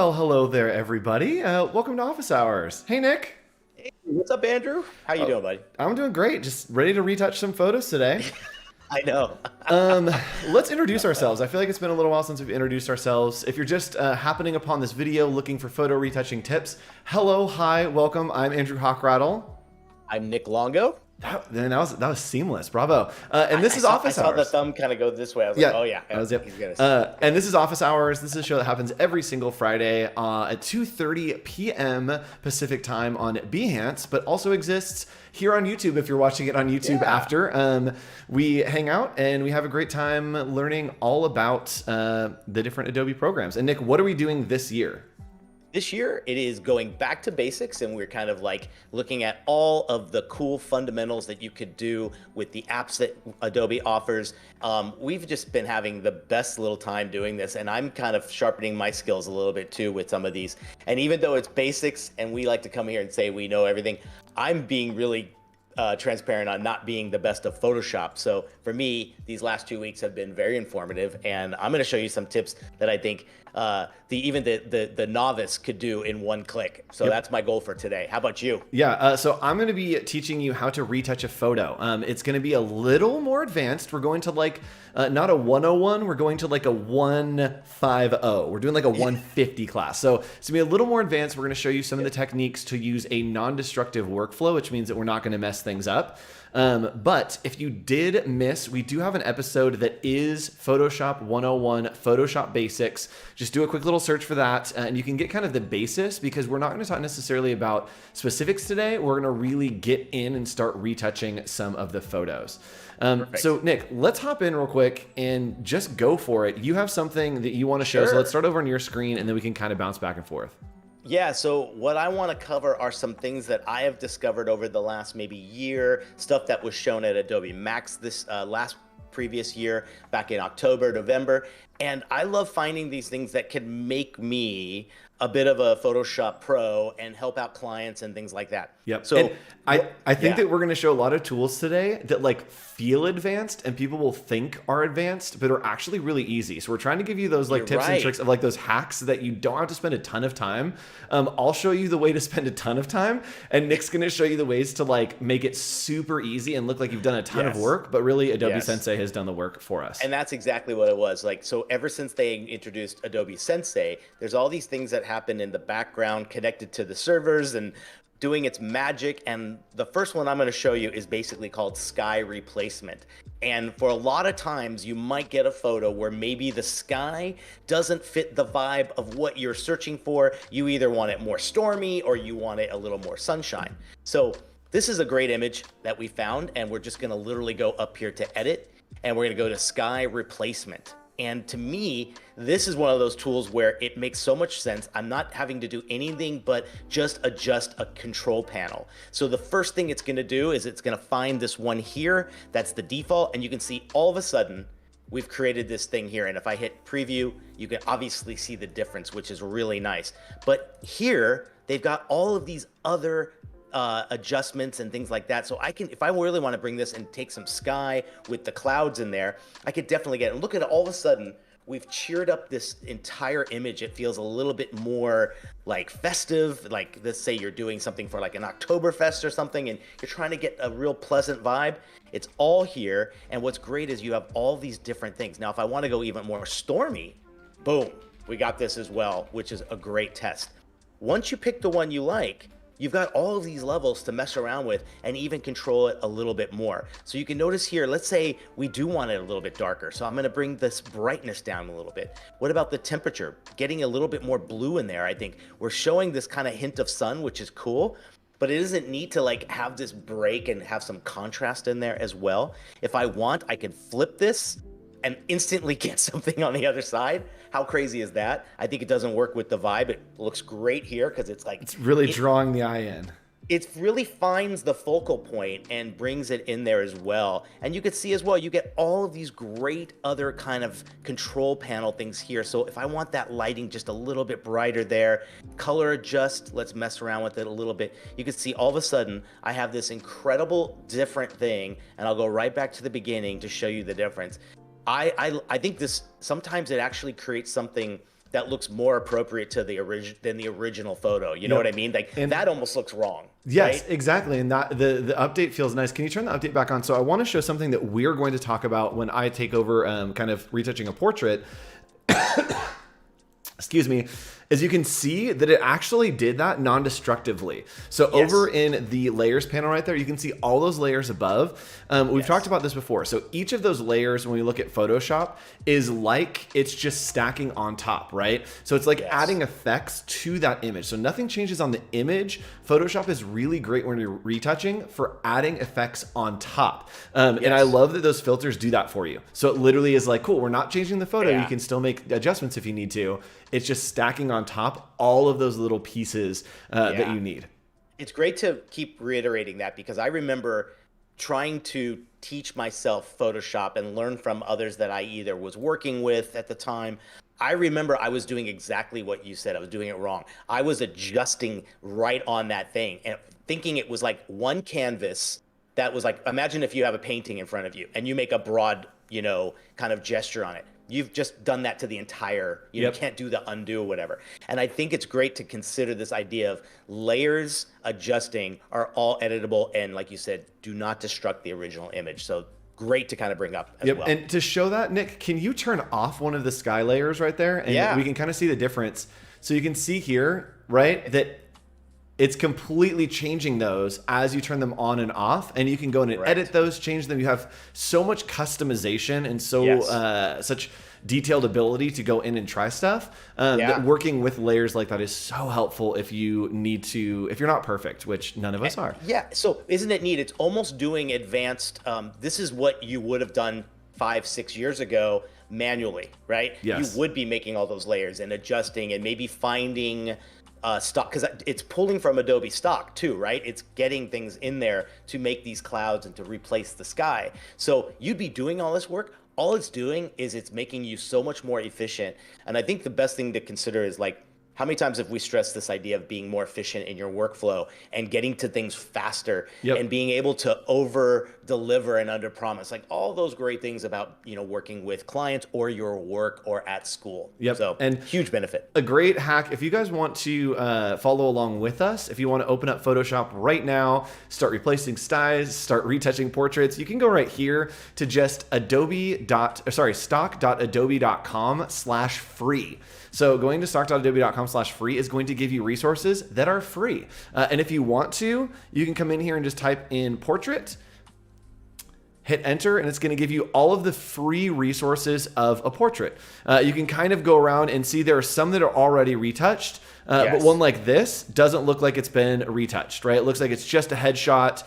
Well, hello there, everybody. Welcome to Office Hours. Hey, Nick. Hey, what's up, Andrew? How you doing, buddy? I'm doing great. Just ready to retouch some photos today. I know. Um, let's introduce ourselves. I feel like it's been a little while since we've introduced ourselves. If you're just happening upon this video looking for photo retouching tips, hello, hi, welcome. I'm Andrew Hockrattle. I'm Nick Longo. That was seamless. Bravo. And this is Office I saw the Hours. thumb kind of go this way. I was Yeah, like, oh yeah, that was it. he's gonna. And this is Office Hours. This is a show that happens every single Friday at 2:30 p.m. Pacific time on Behance, but also exists here on YouTube if you're watching it on YouTube after. We hang out and we have a great time learning all about the different Adobe programs. And Nick, what are we doing this year? This year, it is going back to basics, and we're kind of like looking at all of the cool fundamentals that you could do with the apps that Adobe offers. We've just been having the best little time doing this, and I'm kind of sharpening my skills a little bit too with some of these. And even though it's basics, and we like to come here and say we know everything, I'm being really transparent on not being the best of Photoshop. So for me, these last 2 weeks have been very informative, and I'm going to show you some tips that I think even the novice could do in one click. So that's my goal for today. How about you? Yeah, so I'm going to be teaching you how to retouch a photo. It's going to be a little more advanced. We're going to like, not a 101, we're going to like a 150. We're doing like a 150 class. So it's going to be a little more advanced. We're going to show you some of the techniques to use a non-destructive workflow, which means that we're not going to mess things up. But if you did miss, we do have an episode that is Photoshop 101, Photoshop Basics. Just do a quick little search for that, and you can get kind of the basis, because we're not going to talk necessarily about specifics today. We're going to really get in and start retouching some of the photos. So Nick, let's hop in real quick and just go for it. You have something that you want to show, so let's start over on your screen, and then we can kind of bounce back and forth. Yeah, so what I want to cover are some things that I have discovered over the last maybe year, stuff that was shown at Adobe Max this previous year, back in October, November. And I love finding these things that can make me a bit of a Photoshop pro and help out clients and things like that. Yep. So and I think that we're going to show a lot of tools today that like feel advanced and people will think are advanced, but are actually really easy. So we're trying to give you those like tips and tricks of like those hacks that you don't have to spend a ton of time. I'll show you the way to spend a ton of time, and Nick's going to show you the ways to like make it super easy and look like you've done a ton of work, but really Adobe Sensei has done the work for us. And that's exactly what it was. Like, so ever since they introduced Adobe Sensei, there's all these things that happen in the background connected to the servers and doing its magic. And the first one I'm going to show you is basically called sky replacement. And for a lot of times you might get a photo where maybe the sky doesn't fit the vibe of what you're searching for. You either want it more stormy or you want it a little more sunshine. So this is a great image that we found, and we're just going to literally go up here to edit, and we're going to go to sky replacement. And to me, this is one of those tools where it makes so much sense. I'm not having to do anything but just adjust a control panel. So the first thing it's going to do is it's going to find this one here. That's the default. And you can see all of a sudden, we've created this thing here. And if I hit preview, you can obviously see the difference, which is really nice. But here, they've got all of these other adjustments and things like that. So I can, if I really want to bring this and take some sky with the clouds in there, I could definitely get it. And look at it, all of a sudden, we've cheered up this entire image. It feels a little bit more like festive. Like, let's say you're doing something for like an Oktoberfest or something, and you're trying to get a real pleasant vibe. It's all here. And what's great is you have all these different things. Now, if I want to go even more stormy, boom, we got this as well, which is a great test. Once you pick the one you like, you've got all of these levels to mess around with and even control it a little bit more. So you can notice here, let's say we do want it a little bit darker. So I'm going to bring this brightness down a little bit. What about the temperature? Getting a little bit more blue in there. I think we're showing this kind of hint of sun, which is cool, but it isn't neat to like have this break and have some contrast in there as well. If I want, I can flip this and instantly get something on the other side. How crazy is that? I think it doesn't work with the vibe. It looks great here because it's like... It's really drawing the eye in. It really finds the focal point and brings it in there as well. And you can see as well, you get all of these great other kind of control panel things here. So if I want that lighting just a little bit brighter there, color adjust, let's mess around with it a little bit. You can see all of a sudden, I have this incredible different thing, and I'll go right back to the beginning to show you the difference. I think this, sometimes it actually creates something that looks more appropriate to the original photo. You know what I mean? Like that almost looks wrong. Yes, right? exactly. And that the update feels nice. Can you turn the update back on? So I want to show something that we're going to talk about when I take over kind of retouching a portrait. Excuse me. As you can see that it actually did that non-destructively. So over in the layers panel right there, you can see all those layers above. We've talked about this before. So each of those layers, when we look at Photoshop, is like it's just stacking on top, right? So it's like adding effects to that image. So nothing changes on the image. Photoshop is really great when you're retouching for adding effects on top. And I love that those filters do that for you. So it literally is like, cool, we're not changing the photo. You can still make adjustments if you need to. It's just stacking on top all of those little pieces that you need. It's great to keep reiterating that, because I remember trying to teach myself Photoshop and learn from others that I either was working with at the time. I remember I was doing exactly what you said. I was doing it wrong. I was adjusting right on that thing and thinking it was like one canvas that was like, imagine if you have a painting in front of you and you make a broad, you know, kind of gesture on it. You've just done that to the entire, you can't do the undo or whatever. And I think it's great to consider this idea of layers adjusting are all editable. And like you said, do not destruct the original image. So great to kind of bring up as well. And to show that, Nick, can you turn off one of the sky layers right there? And we can kind of see the difference. So you can see here, right, that it's completely changing those as you turn them on and off, and you can go in and edit those, change them. You have so much customization and so such detailed ability to go in and try stuff. That working with layers like that is so helpful if you need to, if you're not perfect, which none of us are. Yeah. So isn't it neat? It's almost doing advanced. This is what you would have done 5-6 years ago manually, right? Yes. You would be making all those layers and adjusting and maybe finding stock, because it's pulling from Adobe stock too, right? It's getting things in there to make these clouds and to replace the sky. So you'd be doing all this work. All it's doing is it's making you so much more efficient. And I think the best thing to consider is, like, how many times have we stressed this idea of being more efficient in your workflow and getting to things faster and being able to over deliver and under promise, like all those great things about, you know, working with clients or your work or at school. So, and huge benefit. A great hack. If you guys want to follow along with us, if you want to open up Photoshop right now, start replacing styles, start retouching portraits, you can go right here to just stock.adobe.com/free. So going to stock.adobe.com/free is going to give you resources that are free. And if you want to, you can come in here and just type in portrait, hit enter, and it's going to give you all of the free resources of a portrait. You can kind of go around and see there are some that are already retouched, but one like this doesn't look like it's been retouched, right? It looks like it's just a headshot.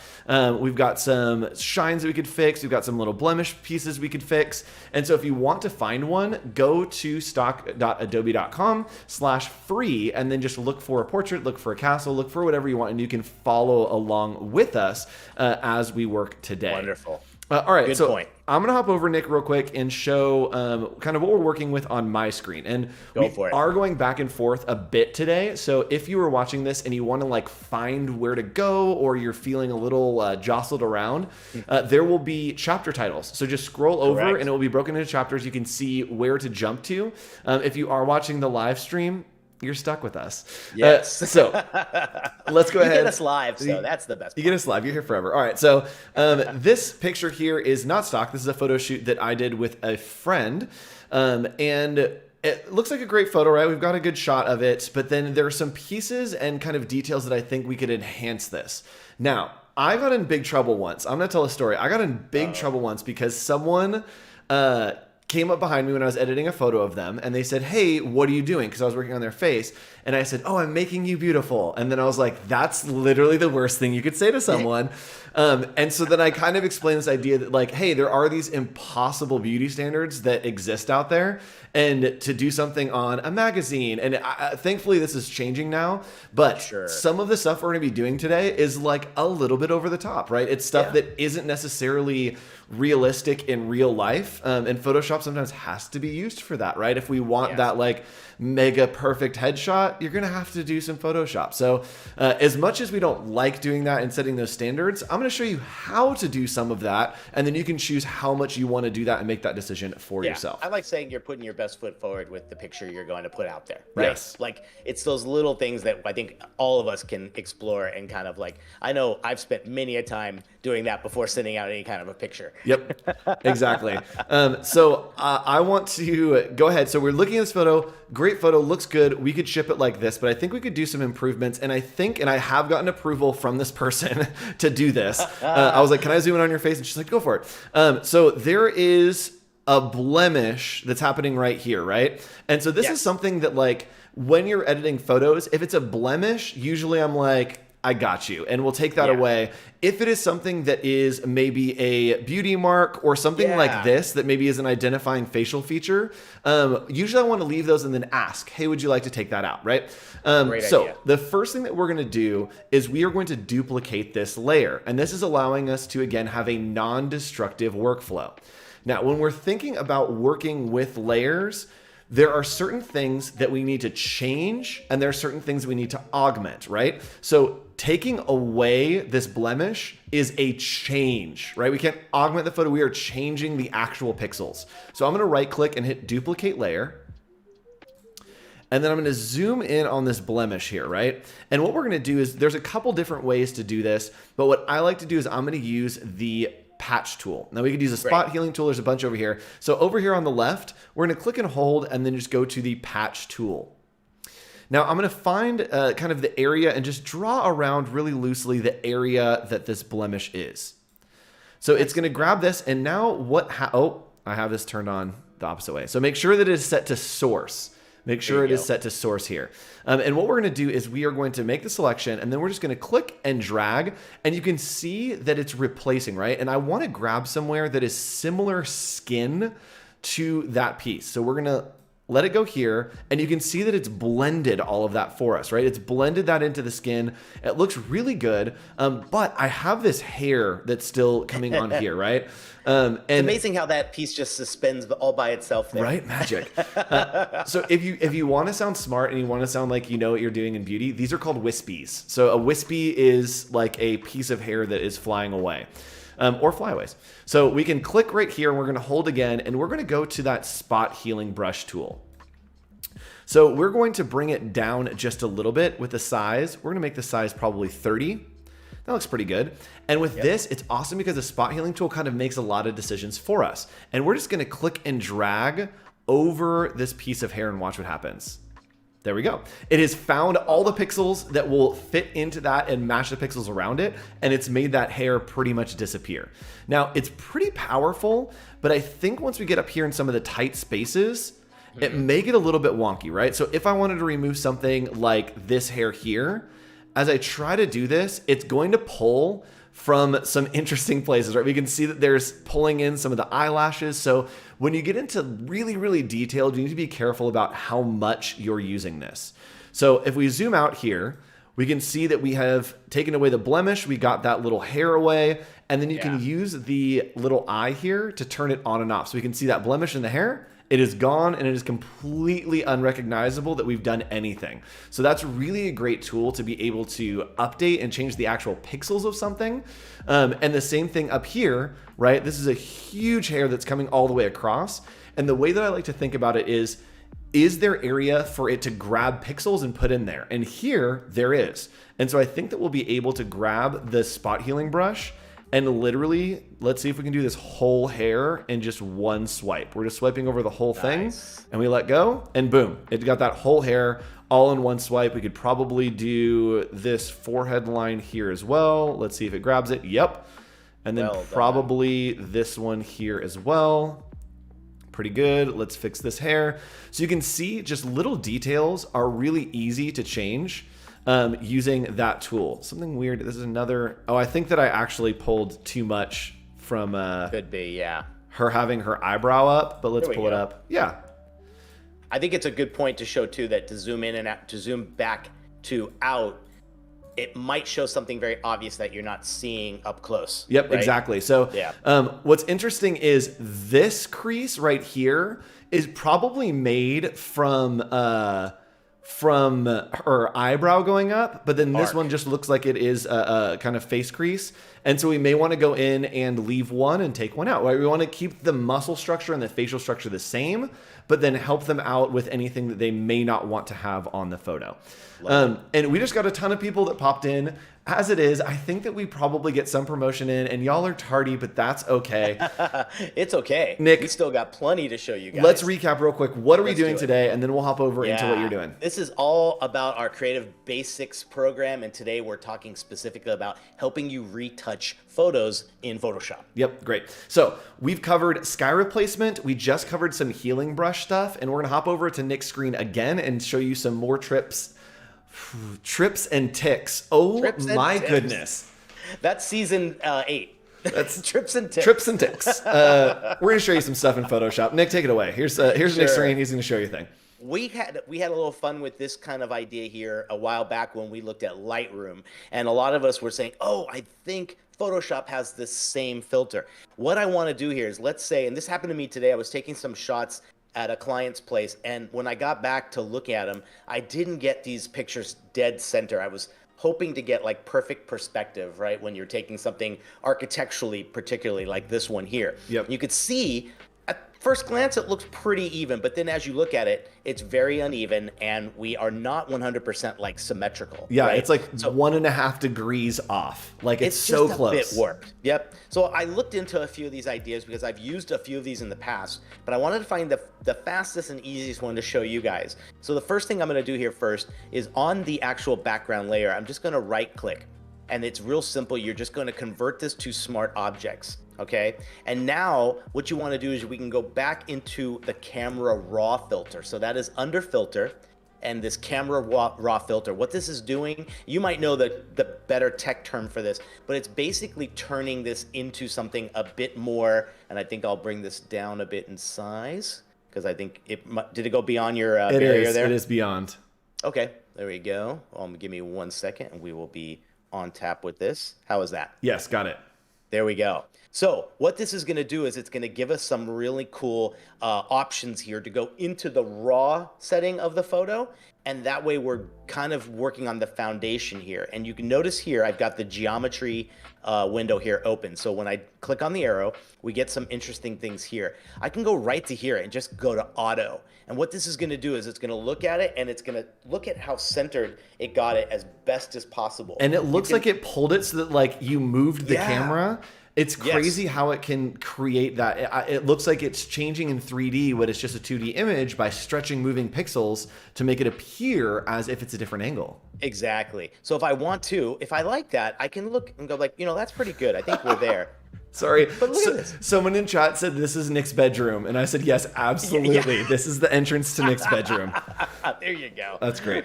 We've got some shines that we could fix. We've got some little blemish pieces we could fix. And so if you want to find one, go to stock.adobe.com/free and then just look for a portrait, look for a castle, look for whatever you want, and you can follow along with us as we work today. Wonderful. All right, Good so point. I'm going to hop over, Nick, real quick and show kind of what we're working with on my screen. And we are going back and forth a bit today. So if you were watching this and you want to like find where to go, or you're feeling a little jostled around, there will be chapter titles. So just scroll over and it will be broken into chapters. You can see where to jump to. If you are watching the live stream, you're stuck with us. Yes. So let's go ahead. You get us live, so that's the best part. You get us live. You're here forever. All right. So this picture here is not stock. This is a photo shoot that I did with a friend. And it looks like a great photo, right? We've got a good shot of it. But then there are some pieces and kind of details that I think we could enhance this. Now, I got in big trouble once. I'm going to tell a story. I got in big trouble once because someone came up behind me when I was editing a photo of them, and they said, "Hey, what are you doing?" Because I was working on their face, and I said, "Oh, I'm making you beautiful." And then I was like, "That's literally the worst thing you could say to someone." And so then I kind of explained this idea that, like, hey, there are these impossible beauty standards that exist out there, and to do something on a magazine, and thankfully this is changing now, but some of the stuff we're going to be doing today is like a little bit over the top, right? It's stuff that isn't necessarily realistic in real life, and Photoshop Photoshop sometimes has to be used for that, right? If we want that like mega perfect headshot, you're going to have to do some Photoshop. So as much as we don't like doing that and setting those standards, I'm going to show you how to do some of that. And then you can choose how much you want to do that and make that decision for yourself. I like saying you're putting your best foot forward with the picture you're going to put out there, right? Yes. Like it's those little things that I think all of us can explore and kind of like, I know I've spent many a time doing that before sending out any kind of a picture. Yep, exactly. So I want to go ahead. So we're looking at this photo. Great photo, looks good. We could ship it like this, but I think we could do some improvements. And I think, and I have gotten approval from this person to do this. I was like, can I zoom in on your face? And she's like, go for it. So there is a blemish that's happening right here, right? And so this is something that like, when you're editing photos, if it's a blemish, usually I'm like, I got you. And we'll take that away. If it is something that is maybe a beauty mark or something like this, that maybe is an identifying facial feature, usually I want to leave those and then ask, hey, would you like to take that out, right? So idea. The first thing that we're going to do is we are going to duplicate this layer. And this is allowing us to, again, have a non-destructive workflow. Now, when we're thinking about working with layers, there are certain things that we need to change and there are certain things that we need to augment, right? So taking away this blemish is a change, right? We can't augment the photo. We are changing the actual pixels. So I'm going to right click and hit duplicate layer. And then I'm going to zoom in on this blemish here, right? And what we're going to do is there's a couple different ways to do this, but what I like to do is I'm going to use the patch tool. Now we could use a spot healing tool. There's a bunch over here. So over here on the left, we're going to click and hold and then just go to the patch tool. Now I'm going to find kind of the area and just draw around really loosely the area that this blemish is. So it's going to grab this and now I have this turned on the opposite way. So make sure that it is set to source. Make sure it is set to source here. And what we're going to do is we are going to make the selection and then we're just going to click and drag and you can see that it's replacing, right? And I want to grab somewhere that is similar skin to that piece. So we're going to let it go here and you can see that it's blended all of that for us, right? It's blended that into the skin. It looks really good. But I have this hair that's still coming on here, right? And it's amazing how that piece just suspends all by itself there. Right? Magic. So if you want to sound smart and you want to sound like you know what you're doing in beauty, these are called wispies. So a wispy is like a piece of hair that is flying away. Or flyaways. So we can click right here and we're going to hold again and we're going to go to that spot healing brush tool. So we're going to bring it down just a little bit with the size. We're going to make the size probably 30. That looks pretty good. And with this, it's awesome because the spot healing tool kind of makes a lot of decisions for us. And we're just going to click and drag over this piece of hair and watch what happens. There we go. It has found all the pixels that will fit into that and match the pixels around it. And it's made that hair pretty much disappear. Now it's pretty powerful, but I think once we get up here in some of the tight spaces, it may get a little bit wonky, right? So if I wanted to remove something like this hair here, as I try to do this, it's going to pull from some interesting places, right? We can see that there's pulling in some of the eyelashes. So when you get into really, really detailed, you need to be careful about how much you're using this. So if we zoom out here, we can see that we have taken away the blemish. We got that little hair away. And then you can use the little eye here to turn it on and off. So we can see that blemish in the hair. It is gone and it is completely unrecognizable that we've done anything. So that's really a great tool to be able to update and change the actual pixels of something. And the same thing up here, right? This is a huge hair that's coming all the way across. And the way that I like to think about it is there area for it to grab pixels and put in there? And here, there is. And so I think that we'll be able to grab the spot healing brush and literally, let's see if we can do this whole hair in just one swipe. We're just swiping over the whole thing and we let go and boom, it got that whole hair all in one swipe. We could probably do this forehead line here as well. Let's see if it grabs it. Yep. And then probably this one here as well. Pretty good. Let's fix this hair. So you can see just little details are really easy to change using that tool. Something weird. This is another. Oh, I think that I actually pulled too much from could be, yeah, her having her eyebrow up, but let's pull it up. Yeah. I think it's a good point to show too that to zoom in and out, to zoom back to out, it might show something very obvious that you're not seeing up close. Yep, right? exactly. So Yeah. What's interesting is this crease right here is probably made from her eyebrow going up, but then this Arc. one just looks like it is a kind of face crease. And so we may want to go in and leave one and take one out, right? We want to keep the muscle structure and the facial structure the same, but then help them out with anything that they may not want to have on the photo. And we just got a ton of people that popped in. As it is, I think that we probably get some promotion in, and y'all are tardy, but that's okay. It's okay. Nick, we still got plenty to show you guys. Let's recap real quick. What are we doing do it. today? And then we'll hop over into what you're doing. This is all about our Creative Basics program, and today we're talking specifically about helping you retouch photos in Photoshop. Yep, great. So we've covered sky replacement. We just covered some healing brush stuff, and we're gonna hop over to Nick's screen again and show you some more trips and ticks. Oh my goodness. That's season 8. That's trips and ticks. Trips and ticks. We're gonna show you some stuff in Photoshop. Nick, take it away. Here's Nick's screen. He's gonna show you a thing. We had a little fun with this kind of idea here a while back when we looked at Lightroom, and a lot of us were saying, oh, I think Photoshop has this same filter. What I want to do here is, let's say, and this happened to me today, I was taking some shots at a client's place, and when I got back to look at them, I didn't get these pictures dead center. I was hoping to get like perfect perspective, right? When you're taking something architecturally, particularly like this one here. Yep. You could see at first glance it looks pretty even, but then as you look at it, it's very uneven, and we are not 100% like symmetrical. Yeah, right? it's like 1.5 degrees off. Like it's so just close. A bit warped. Yep. So I looked into a few of these ideas because I've used a few of these in the past, but I wanted to find the fastest and easiest one to show you guys. So the first thing I'm going to do here first is on the actual background layer, I'm just going to right click, and it's real simple. You're just going to convert this to smart objects. Okay, and now what you want to do is we can go back into the camera raw filter. So that is under filter and this camera raw filter. What this is doing, you might know the better tech term for this, but it's basically turning this into something a bit more, and I think I'll bring this down a bit in size because I think did it go beyond your barrier there? It is beyond. Okay, there we go. Give me 1 second and we will be on tap with this. How is that? Yes, got it. There we go. So what this is going to do is it's going to give us some really cool options here to go into the raw setting of the photo. And that way we're kind of working on the foundation here. And you can notice here, I've got the geometry window here open. So when I click on the arrow, we get some interesting things here. I can go right to here and just go to auto. And what this is going to do is it's going to look at it, and it's going to look at how centered it got it as best as possible. And it looks like it pulled it so that like you moved the camera. It's crazy how it can create that. It looks like it's changing in 3D, but it's just a 2D image by stretching moving pixels to make it appear as if it's a different angle. Exactly. So if I like that, I can look and go like, that's pretty good. I think we're there. Sorry. But look at this. Someone in chat said this is Nick's bedroom, and I said, yes, absolutely. Yeah. This is the entrance to Nick's bedroom. There you go. That's great.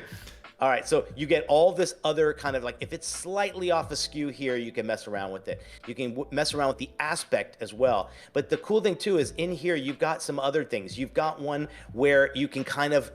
All right, so you get all this other kind of like, if it's slightly off askew here, you can mess around with it. You can mess around with the aspect as well. But the cool thing too is in here, you've got some other things. You've got one where you can kind of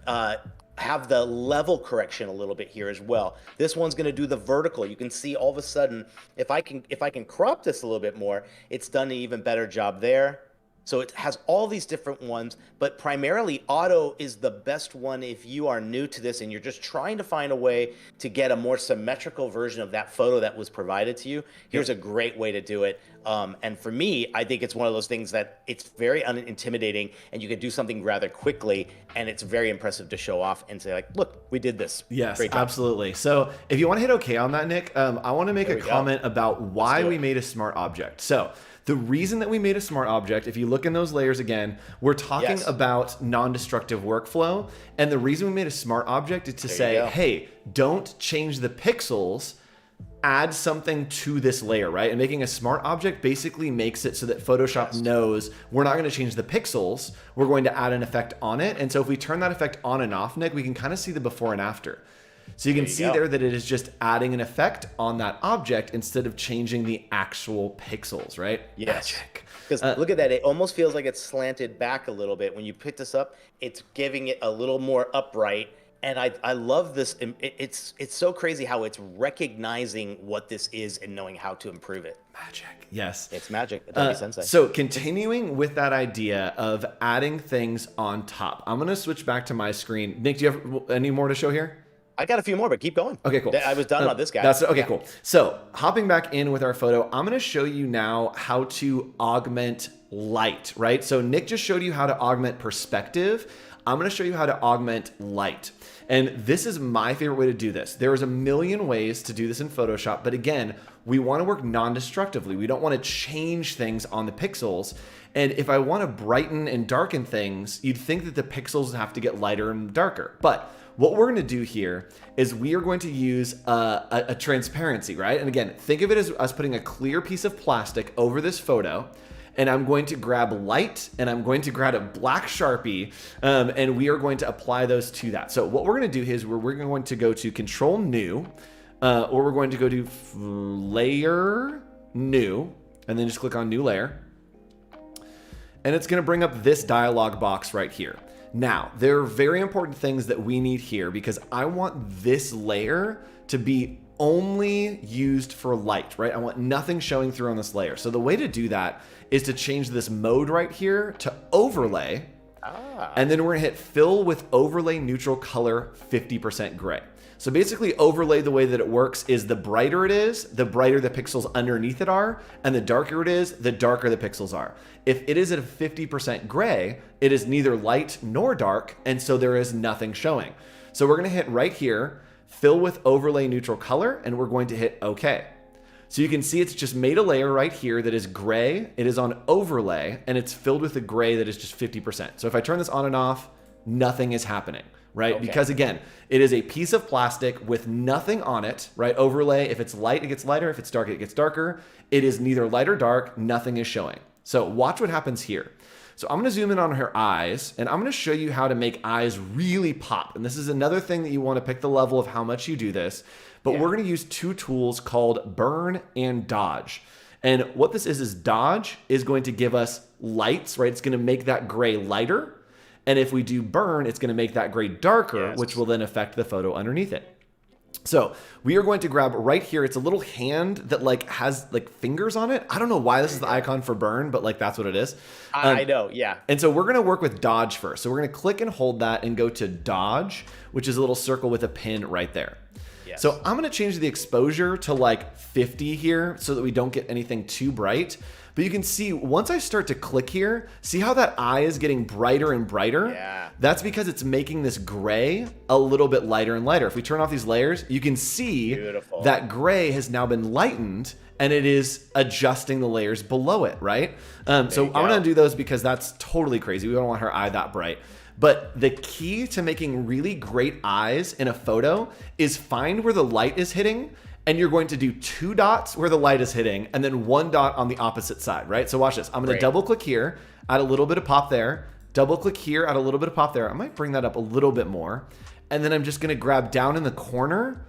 have the level correction a little bit here as well. This one's going to do the vertical. You can see all of a sudden, if I can crop this a little bit more, it's done an even better job there. So it has all these different ones, but primarily auto is the best one if you are new to this and you're just trying to find a way to get a more symmetrical version of that photo that was provided to you. Here's a great way to do it. And for me, I think it's one of those things that it's very unintimidating and you can do something rather quickly, and it's very impressive to show off and say like, look, we did this. Yes, absolutely. So if you want to hit okay on that, Nick, I want to make a comment about why we made a smart object. So the reason that we made a smart object, if you look in those layers again, we're talking about non-destructive workflow. And the reason we made a smart object is to say, hey, don't change the pixels, add something to this layer, right? And making a smart object basically makes it so that Photoshop knows we're not going to change the pixels, we're going to add an effect on it. And so if we turn that effect on and off, Nick, we can kind of see the before and after. So you can see there that it is just adding an effect on that object instead of changing the actual pixels, right? Yes. Because look at that. It almost feels like it's slanted back a little bit. When you pick this up, it's giving it a little more upright. And I love this. It's so crazy how it's recognizing what this is and knowing how to improve it. Magic. Yes. It's magic. Adobe Sensei. So continuing with that idea of adding things on top, I'm going to switch back to my screen. Nick, do you have any more to show here? I got a few more, but keep going. Okay, cool. I was done on this guy. That's okay, cool. So hopping back in with our photo, I'm going to show you now how to augment light, right? So Nick just showed you how to augment perspective. I'm going to show you how to augment light. And this is my favorite way to do this. There's a million ways to do this in Photoshop, but again, we want to work non-destructively. We don't want to change things on the pixels. And if I want to brighten and darken things, you'd think that the pixels have to get lighter and darker. But what we're going to do here is we are going to use a transparency, right? And again, think of it as us putting a clear piece of plastic over this photo. And I'm going to grab light and I'm going to grab a black Sharpie and we are going to apply those to that. So what we're going to do is we're going to go to Control New or we're going to go to Layer New and then just click on New Layer. And it's going to bring up this dialog box right here. Now, there are very important things that we need here because I want this layer to be only used for light, right? I want nothing showing through on this layer. So the way to do that is to change this mode right here to overlay. And then we're gonna hit fill with overlay neutral color 50% gray. So basically overlay, the way that it works is the brighter it is, the brighter the pixels underneath it are, and the darker it is, the darker the pixels are. If it is at a 50% gray, it is neither light nor dark, and so there is nothing showing. So we're gonna hit right here, fill with overlay neutral color, and we're going to hit OK. So you can see it's just made a layer right here that is gray. It is on overlay, and it's filled with a gray that is just 50%. So if I turn this on and off, nothing is happening, right? Okay. Because again, it is a piece of plastic with nothing on it, right? Overlay, if it's light, it gets lighter. If it's dark, it gets darker. It is neither light or dark. Nothing is showing. So watch what happens here. So I'm going to zoom in on her eyes, and I'm going to show you how to make eyes really pop. And this is another thing that you want to pick the level of how much you do this. But we're going to use two tools called Burn and Dodge. And what this is Dodge is going to give us lights, right? It's going to make that gray lighter. And if we do Burn, it's going to make that gray darker, which will then affect the photo underneath it. So we are going to grab right here. It's a little hand that like has like fingers on it. I don't know why this is the icon for Burn, but like that's what it is. I know, yeah. And so we're going to work with Dodge first. So we're going to click and hold that and go to Dodge, which is a little circle with a pin right there. Yes. So I'm going to change the exposure to like 50 here so that we don't get anything too bright. But you can see once I start to click here, see how that eye is getting brighter and brighter? Yeah. That's because it's making this gray a little bit lighter and lighter. If we turn off these layers, you can see that gray has now been lightened and it is adjusting the layers below it, right? So I'm going to do those because that's totally crazy. We don't want her eye that bright. But the key to making really great eyes in a photo is find where the light is hitting, and you're going to do 2 dots where the light is hitting and then 1 dot on the opposite side, right? So watch this. I'm going to double click here, add a little bit of pop there, double click here, add a little bit of pop there. I might bring that up a little bit more. And then I'm just going to grab down in the corner,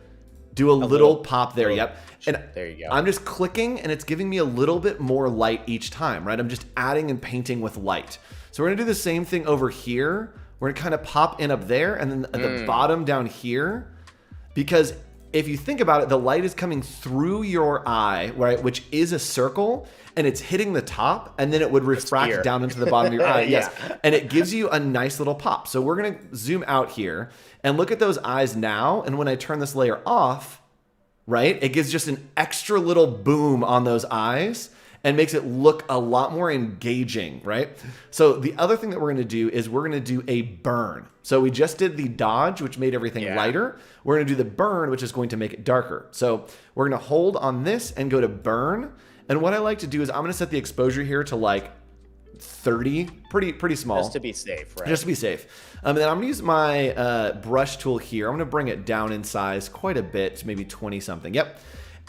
do a little pop there. Yep. And there you go. I'm just clicking and it's giving me a little bit more light each time, right? I'm just adding and painting with light. So we're going to do the same thing over here. We're going to kind of pop in up there and then at the bottom down here, because if you think about it, the light is coming through your eye, right, which is a circle, and it's hitting the top, and then it would refract down into the bottom of your eye. Yes, and it gives you a nice little pop. So we're going to zoom out here and look at those eyes now, and when I turn this layer off, right, it gives just an extra little boom on those eyes and makes it look a lot more engaging, right? So the other thing that we're gonna do is we're gonna do a burn. So we just did the dodge, which made everything lighter. We're gonna do the burn, which is going to make it darker. So we're gonna hold on this and go to burn. And what I like to do is I'm gonna set the exposure here to like 30, pretty small. Just to be safe, right? Just to be safe. And then I'm gonna use my brush tool here. I'm gonna bring it down in size quite a bit, to maybe 20 something. Yep.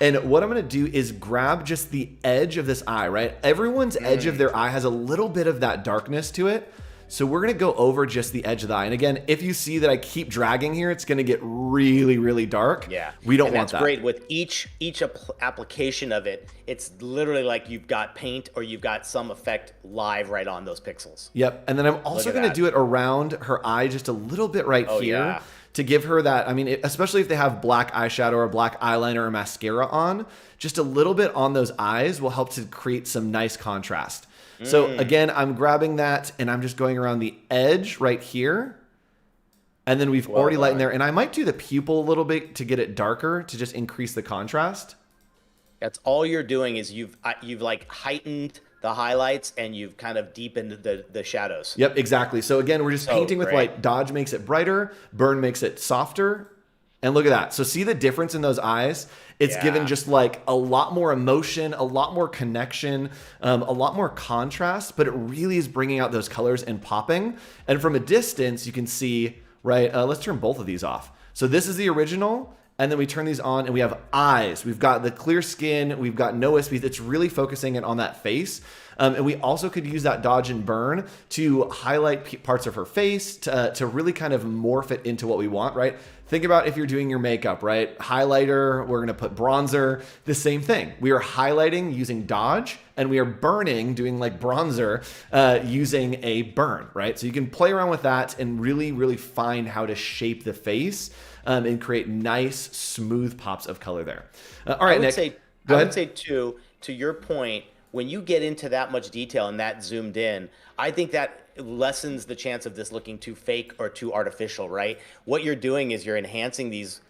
And what I'm going to do is grab just the edge of this eye, right? Everyone's edge of their eye has a little bit of that darkness to it. So we're going to go over just the edge of the eye. And again, if you see that I keep dragging here, it's going to get really, really dark. Yeah. We don't want that. That's great. With each application of it, it's literally like you've got paint or you've got some effect live right on those pixels. Yep. And then I'm also going to do it around her eye just a little bit right here. Yeah. to give her that. I mean, especially if they have black eyeshadow or black eyeliner or mascara on, just a little bit on those eyes will help to create some nice contrast. So again, I'm grabbing that and I'm just going around the edge right here. And then we've already lightened there. And I might do the pupil a little bit to get it darker to just increase the contrast. That's all you're doing is you've like heightened the highlights and you've kind of deepened the shadows. Yep, exactly. So again, we're just painting with light. Dodge makes it brighter. Burn makes it softer. And look at that. So see the difference in those eyes? It's given just like a lot more emotion, a lot more connection, a lot more contrast, but it really is bringing out those colors and popping. And from a distance, you can see, right? Let's turn both of these off. So this is the original. And then we turn these on and we have eyes. We've got the clear skin. We've got no SPs. It's really focusing it on that face. And we also could use that dodge and burn to highlight parts of her face to really kind of morph it into what we want, right? Think about if you're doing your makeup, right? Highlighter, we're going to put bronzer, the same thing. We are highlighting using dodge and we are burning, doing like bronzer using a burn, right? So you can play around with that and really, really find how to shape the face and create nice, smooth pops of color there. All right, Nick, go ahead. I would say too, to your point, when you get into that much detail and that zoomed in, I think that lessens the chance of this looking too fake or too artificial, right? What you're doing is you're enhancing these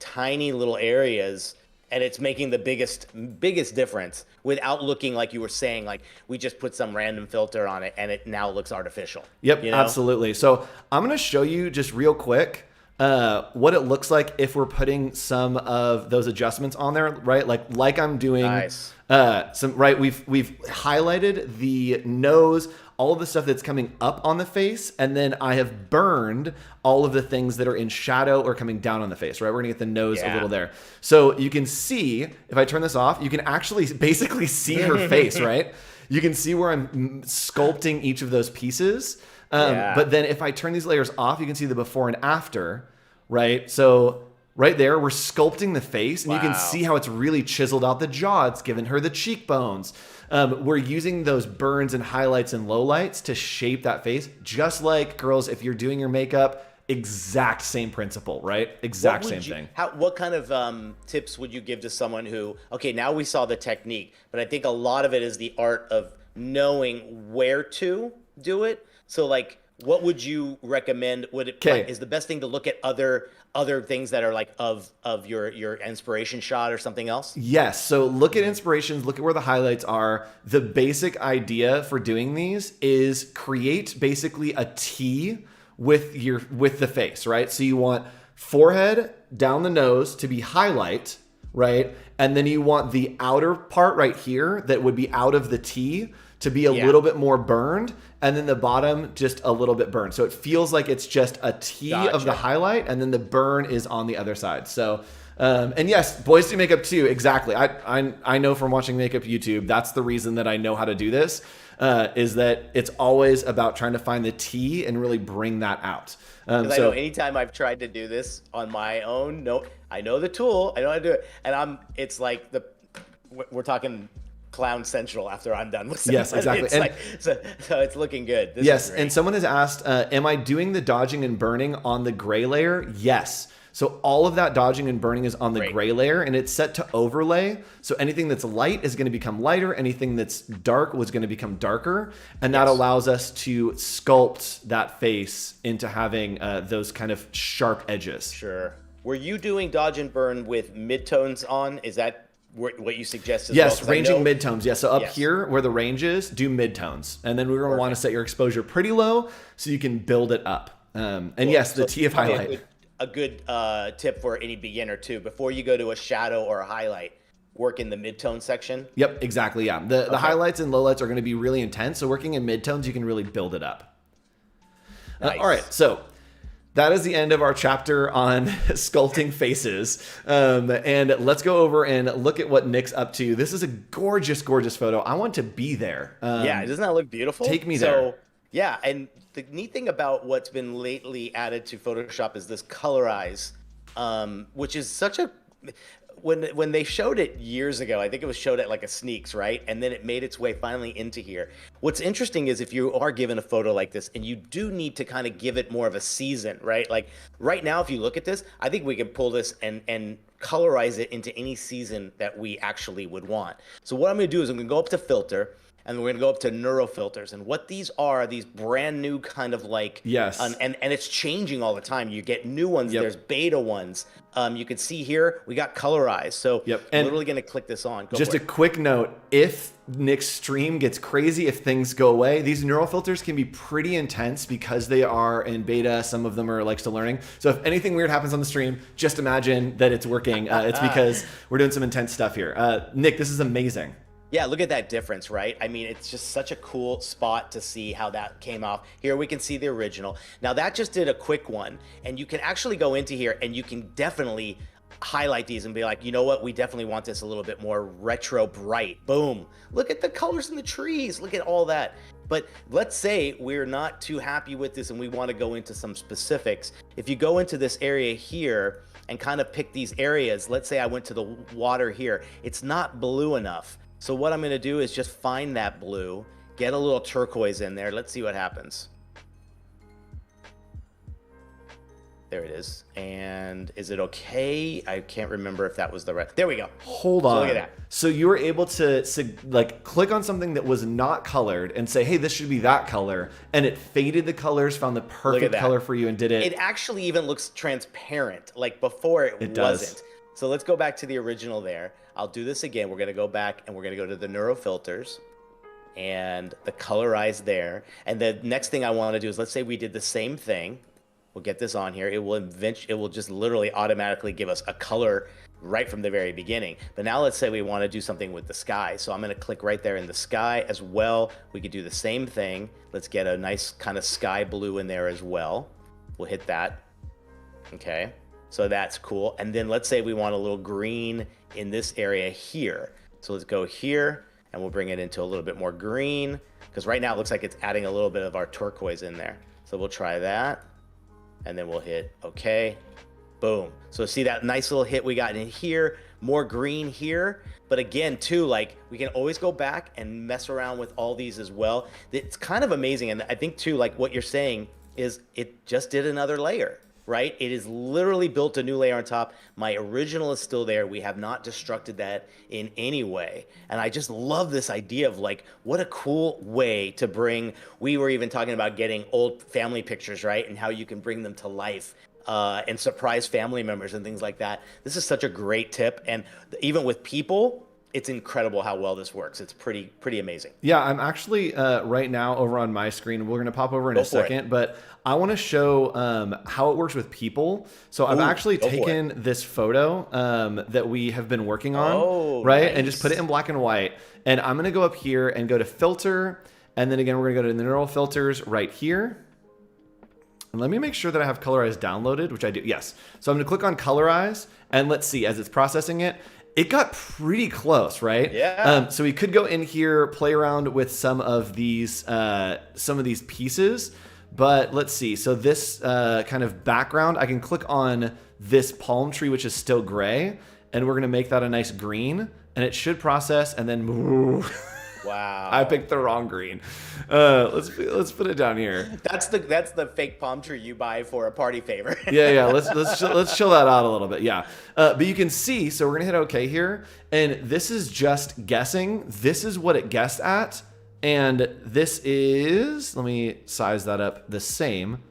tiny little areas, and it's making the biggest difference without looking like you were saying, like we just put some random filter on it and it now looks artificial. Yep, absolutely. So I'm going to show you just real quick what it looks like if we're putting some of those adjustments on there, right? Like I'm doing right. We've highlighted the nose, all of the stuff that's coming up on the face, and then I have burned all of the things that are in shadow or coming down on the face, right? We're gonna get the nose a little there. So you can see, if I turn this off, you can actually basically see her face, right? You can see where I'm sculpting each of those pieces. But then if I turn these layers off, you can see the before and after, right? So right there, we're sculpting the face, and you can see how it's really chiseled out the jaw. It's given her the cheekbones. We're using those burns and highlights and lowlights to shape that face, just like, girls, if you're doing your makeup, exact same principle, right? Exact same thing. What kind of tips would you give to someone who, okay, now we saw the technique, but I think a lot of it is the art of knowing where to do it. So like, what would you recommend? Is the best thing to look at other things that are like of your inspiration shot or something else? Yes. So look at inspirations, look at where the highlights are. The basic idea for doing these is create basically a T with the face, right? So you want forehead down the nose to be highlight, right? And then you want the outer part right here that would be out of the T to be a little bit more burned, and then the bottom just a little bit burned. So it feels like it's just a T of the highlight, and then the burn is on the other side. So, and yes, boys do makeup too. Exactly. I know from watching makeup YouTube, that's the reason that I know how to do this, is that it's always about trying to find the T and really bring that out. Because I know anytime I've tried to do this on my own, I know the tool, I know how to do it, and it's like we're talking Clown Central after I'm done with it. Yes, exactly. So it's looking good. Yes, and someone has asked, am I doing the dodging and burning on the gray layer? Yes. So all of that dodging and burning is on the gray layer, and it's set to overlay. So anything that's light is going to become lighter. Anything that's dark was going to become darker. And that allows us to sculpt that face into having those kind of sharp edges. Sure. Were you doing dodge and burn with midtones on? Is that what you suggest as yes, well? ranging midtones. Yes, so up here where the range is, do midtones. And then we're going to want to set your exposure pretty low so you can build it up. And yes, the T of highlight. A good tip for any beginner too, before you go to a shadow or a highlight, work in the midtone section. Yep, exactly, yeah. The highlights and lowlights are going to be really intense, so working in midtones, you can really build it up. Nice. All right, so that is the end of our chapter on sculpting faces. And let's go over and look at what Nick's up to. This is a gorgeous, gorgeous photo. I want to be there. Yeah, doesn't that look beautiful? Take me there. Yeah, and the neat thing about what's been lately added to Photoshop is this Colorize, which is when they showed it years ago, I think it was showed at like a sneaks, right? And then it made its way finally into here. What's interesting is if you are given a photo like this and you do need to kind of give it more of a season, right? Like right now, if you look at this, I think we can pull this and colorize it into any season that we actually would want. So what I'm going to do is I'm going to go up to filter, and we're going to go up to neural filters. And what these are these brand new kind of like, yes. And it's changing all the time. You get new ones. Yep. There's beta ones. You can see here, we got Colorize. So yep. I'm literally going to click this on. Just a quick note, if Nick's stream gets crazy, if things go away, these neural filters can be pretty intense because they are in beta. Some of them are like still learning. So if anything weird happens on the stream, just imagine that it's working. It's because we're doing some intense stuff here. Nick, this is amazing. Yeah, look at that difference, right? I mean, it's just such a cool spot to see how that came off. Here we can see the original. Now that just did a quick one, and you can actually go into here and you can definitely highlight these and be like, you know what? We definitely want this a little bit more retro bright. Boom. Look at the colors in the trees. Look at all that. But let's say we're not too happy with this and we want to go into some specifics. If you go into this area here and kind of pick these areas, let's say I went to the water here. It's not blue enough. So what I'm going to do is just find that blue, get a little turquoise in there. Let's see what happens. There it is. And is it okay? I can't remember if that was the right. There we go. Hold on. So look at that. So you were able to like click on something that was not colored and say, hey, this should be that color. And it faded the colors, found the perfect color for you and did it. It actually even looks transparent. Like before it wasn't. Does. So let's go back to the original there. I'll do this again. We're going to go back and we're going to go to the neural filters and the colorize there. And the next thing I want to do is, let's say we did the same thing. We'll get this on here. It will just literally automatically give us a color right from the very beginning. But now let's say we want to do something with the sky. So I'm going to click right there in the sky as well. We could do the same thing. Let's get a nice kind of sky blue in there as well. We'll hit that. Okay. So that's cool. And then let's say we want a little green in this area here. So let's go here and we'll bring it into a little bit more green, because right now it looks like it's adding a little bit of our turquoise in there. So we'll try that and then we'll hit okay. Boom. So see that nice little hit we got in here, more green here. But again, too, like we can always go back and mess around with all these as well. It's kind of amazing. And I think too, like what you're saying is it just did another layer. Right? It is literally built a new layer on top. My original is still there. We have not destructed that in any way. And I just love this idea of like, what a cool way to bring, we were even talking about getting old family pictures, right? And how you can bring them to life and surprise family members and things like that. This is such a great tip. And even with people, it's incredible how well this works. It's pretty amazing. Yeah, I'm actually right now over on my screen. We're going to pop over in a second, but I want to show how it works with people. So I've actually taken this photo that we have been working on, right? Nice. And just put it in black and white. And I'm going to go up here and go to filter. And then again, we're going to go to the neural filters right here. And let me make sure that I have Colorize downloaded, which I do. Yes. So I'm going to click on Colorize and let's see as it's processing it. It got pretty close, right? Yeah. So we could go in here, play around with some of these pieces, but let's see. So this kind of background, I can click on this palm tree, which is still gray, and we're gonna make that a nice green, and it should process and then. Wow. I picked the wrong green. Let's put it down here. That's the fake palm tree you buy for a party favor. Yeah. Let's chill that out a little bit. Yeah. But you can see, so we're gonna hit OK here, and this is just guessing. This is what it guessed at, and this is, let me size that up the same,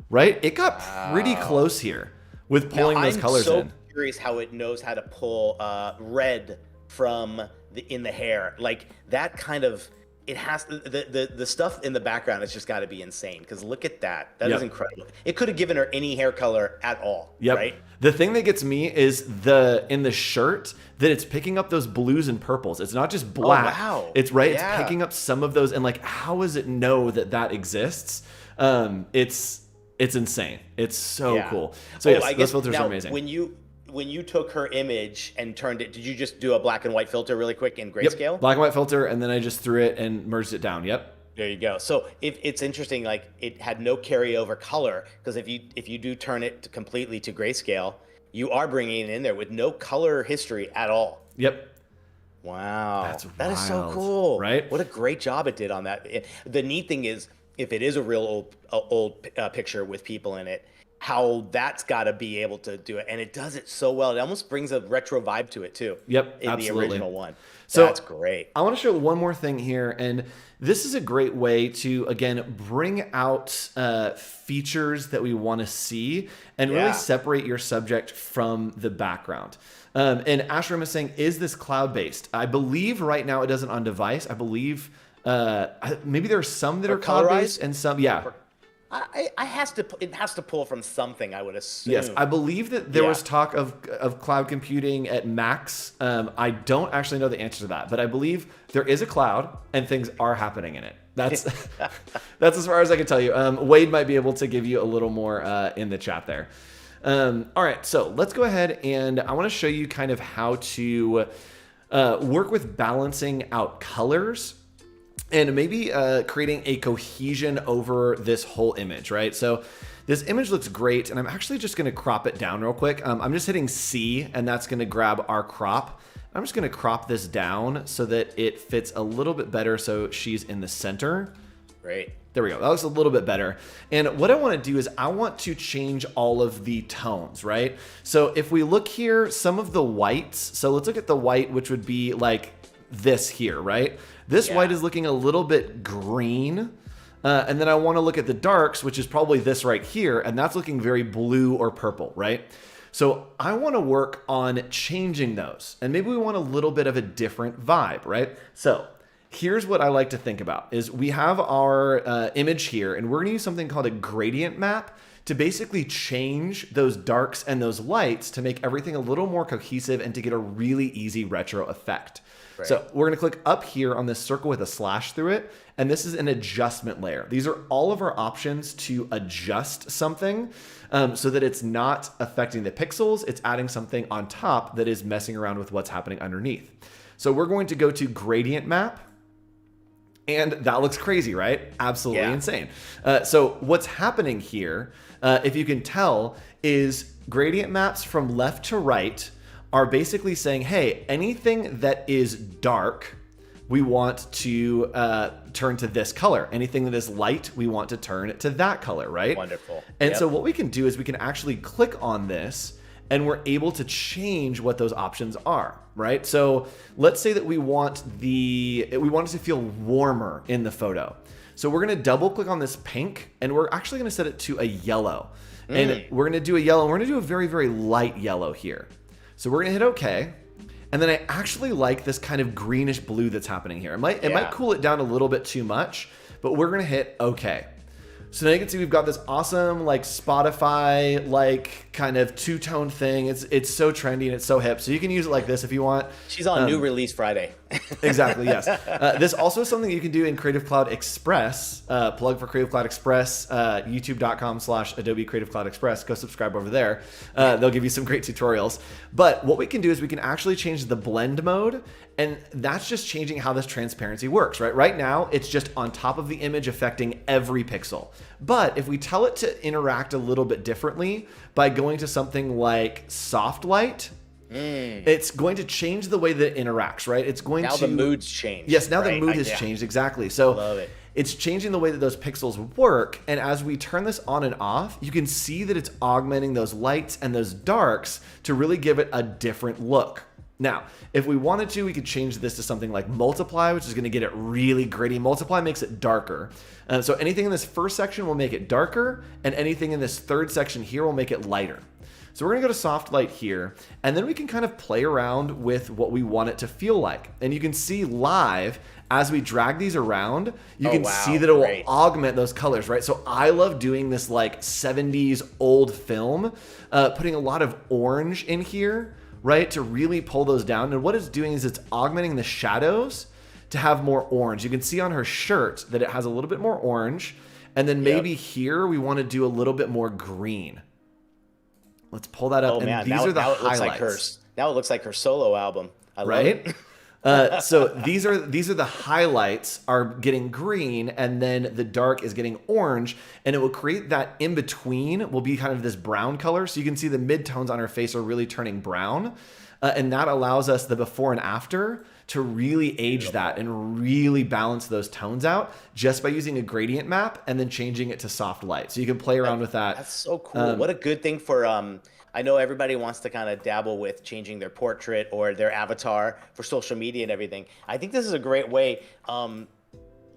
right? It got pretty close here with pulling those colors in. I'm so curious how it knows how to pull red from in the hair, like that kind of, it has the stuff in the background has just got to be insane, because look at that. That is incredible. It could have given her any hair color at all. Right? The thing that gets me is in the shirt that it's picking up those blues and purples. It's not just black. Oh, wow. It's right. Yeah. It's picking up some of those, and like, how does it know that exists? It's insane. It's so cool. So yes, those filters are amazing. When you took her image and turned it, did you just do a black and white filter really quick in grayscale? Yep. Black and white filter, and then I just threw it and merged it down. Yep. There you go. So it's interesting, like it had no carryover color, because if you do turn it completely to grayscale, you are bringing it in there with no color history at all. Yep. Wow, that is so wild, cool. right? What a great job it did on that. The neat thing is, if it is a real old picture with people in it, how that's got to be able to do it, and it does it so well. It almost brings a retro vibe to it too. Yep, in absolutely. the original one. So That's great. I want to show one more thing here, and this is a great way to, again, bring out features that we want to see and really separate your subject from the background. And Ashram is saying, is this cloud-based? I believe right now it doesn't on device. I believe maybe there are some that are cloud-based and some, It has to pull from something, I would assume. Yes, I believe that there was talk of cloud computing at Max. I don't actually know the answer to that, but I believe there is a cloud and things are happening in it. That's that's as far as I can tell you. Wade might be able to give you a little more in the chat there. All right, so let's go ahead and I want to show you kind of how to work with balancing out colors and maybe creating a cohesion over this whole image, right? So this image looks great, and I'm actually just gonna crop it down real quick. I'm just hitting C, and that's gonna grab our crop. I'm just gonna crop this down so that it fits a little bit better so she's in the center. Great. There we go. That looks a little bit better. And what I want to do is I want to change all of the tones, right? So if we look here, some of the whites, so let's look at the white, which would be like this here, right? This white is looking a little bit green. And then I want to look at the darks, which is probably this right here, and that's looking very blue or purple, right? So I want to work on changing those. And maybe we want a little bit of a different vibe, right? So here's what I like to think about is we have our image here, and we're going to use something called a gradient map to basically change those darks and those lights to make everything a little more cohesive and to get a really easy retro effect. Right. So we're going to click up here on this circle with a slash through it, and this is an adjustment layer. These are all of our options to adjust something so that it's not affecting the pixels. It's adding something on top that is messing around with what's happening underneath. So we're going to go to gradient map. And that looks crazy, right? Absolutely insane. So what's happening here, if you can tell, is gradient maps from left to right are basically saying, hey, anything that is dark, we want to turn to this color. Anything that is light, we want to turn it to that color, right? Wonderful. And so what we can do is we can actually click on this and we're able to change what those options are, right? So let's say that we want it to feel warmer in the photo. So we're gonna double click on this pink and we're actually gonna set it to a yellow. And we're gonna do a yellow, and we're gonna do a very, very light yellow here. So we're gonna hit okay. And then I actually like this kind of greenish blue that's happening here. It might cool it down a little bit too much, but we're gonna hit okay. So now you can see we've got this awesome like Spotify like kind of two-tone thing. It's so trendy and it's so hip. So you can use it like this if you want. She's on New Release Friday. Exactly, yes. This also is something you can do in Creative Cloud Express. Plug for Creative Cloud Express, youtube.com/Adobe Creative Cloud Express. Go subscribe over there. They'll give you some great tutorials. But what we can do is we can actually change the blend mode, and that's just changing how this transparency works, right? Right now, it's just on top of the image affecting every pixel. But if we tell it to interact a little bit differently by going to something like soft light, it's going to change the way that it interacts, right? It's going now to... Now the mood's changed. Yes, now the mood has changed, exactly. So love it. It's changing the way that those pixels work, and as we turn this on and off, you can see that it's augmenting those lights and those darks to really give it a different look. Now, if we wanted to, we could change this to something like multiply, which is going to get it really gritty. Multiply makes it darker. So anything in this first section will make it darker, and anything in this third section here will make it lighter. So we're going to go to soft light here, and then we can kind of play around with what we want it to feel like. And you can see live, as we drag these around, you can see that it will augment those colors, right? So I love doing this like 70s old film, putting a lot of orange in here, right, to really pull those down. And what it's doing is it's augmenting the shadows to have more orange. You can see on her shirt that it has a little bit more orange. And then maybe here we want to do a little bit more green. Let's pull that up. Oh, man. These are the highlights. Now it looks like her solo album. I love it. So these are the highlights are getting green, and then the dark is getting orange, and it will create that in between will be kind of this brown color. So you can see the midtones on her face are really turning brown, and that allows us the before and after to really age that and really balance those tones out just by using a gradient map and then changing it to soft light. So you can play around with that. That's so cool. What a good thing for I know everybody wants to kind of dabble with changing their portrait or their avatar for social media and everything. I think this is a great way.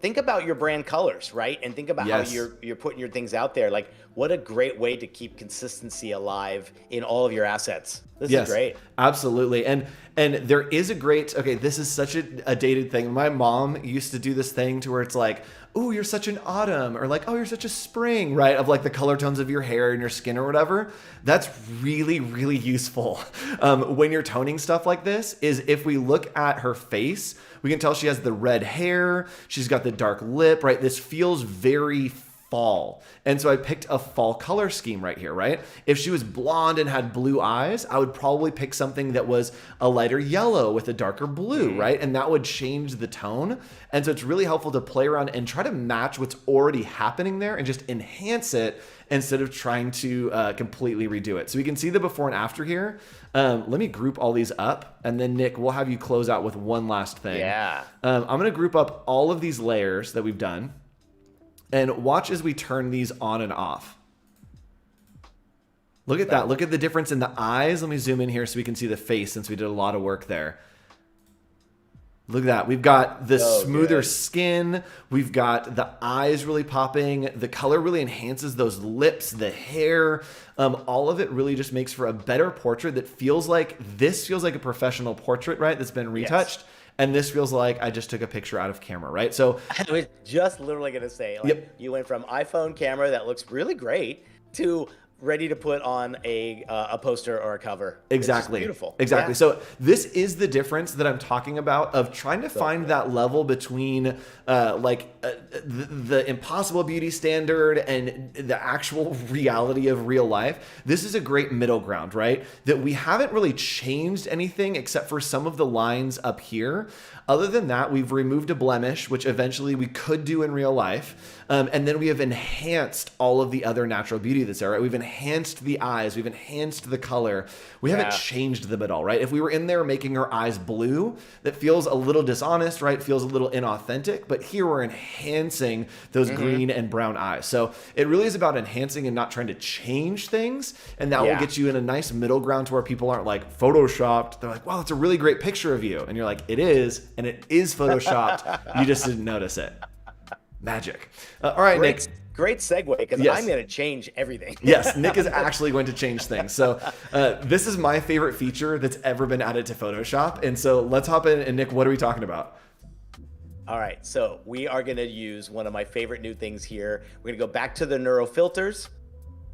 Think about your brand colors, right? And think about how you're putting your things out there. Like, what a great way to keep consistency alive in all of your assets. This is great. Absolutely. And there is a great, okay, this is such a dated thing. My mom used to do this thing to where it's like, oh, you're such an autumn, or like, oh, you're such a spring, right? Of like the color tones of your hair and your skin or whatever. That's really, really useful when you're toning stuff like this. Is if we look at her face, we can tell she has the red hair, she's got the dark lip, right? This feels very fall. And so I picked a fall color scheme right here, right? If she was blonde and had blue eyes, I would probably pick something that was a lighter yellow with a darker blue, right? And that would change the tone. And so it's really helpful to play around and try to match what's already happening there and just enhance it instead of trying to completely redo it. So we can see the before and after here. Let me group all these up, and then Nick, we'll have you close out with one last thing. Yeah. I'm gonna group up all of these layers that we've done. And watch as we turn these on and off. Look at that. Look at the difference in the eyes. Let me zoom in here so we can see the face since we did a lot of work there. Look at that. We've got the smoother skin. We've got the eyes really popping. The color really enhances those lips, the hair. All of it really just makes for a better portrait that feels like, this feels like a professional portrait, right? That's been retouched. Yes. And this feels like I just took a picture out of camera, right? So I was just literally going to say, like, you went from iPhone camera that looks really great to ready to put on a poster or a cover. Exactly. It's beautiful. Exactly. Yeah. So this is the difference that I'm talking about of trying to find that level between the impossible beauty standard and the actual reality of real life. This is a great middle ground, right? That we haven't really changed anything except for some of the lines up here. Other than that, we've removed a blemish, which eventually we could do in real life. And then we have enhanced all of the other natural beauty that's there, right? We've enhanced the eyes. We've enhanced the color. We haven't changed them at all, right? If we were in there making her eyes blue, that feels a little dishonest, right? Feels a little inauthentic. But here we're enhancing those green and brown eyes. So it really is about enhancing and not trying to change things. And that will get you in a nice middle ground to where people aren't like photoshopped. They're like, wow, that's a really great picture of you. And you're like, it is. And it is photoshopped. You just didn't notice it. Magic. All right, Nick. Great segue, because I'm going to change everything. Yes, Nick is actually going to change things. So this is my favorite feature that's ever been added to Photoshop. And so let's hop in. And Nick, what are we talking about? All right, so we are going to use one of my favorite new things here. We're going to go back to the neural filters,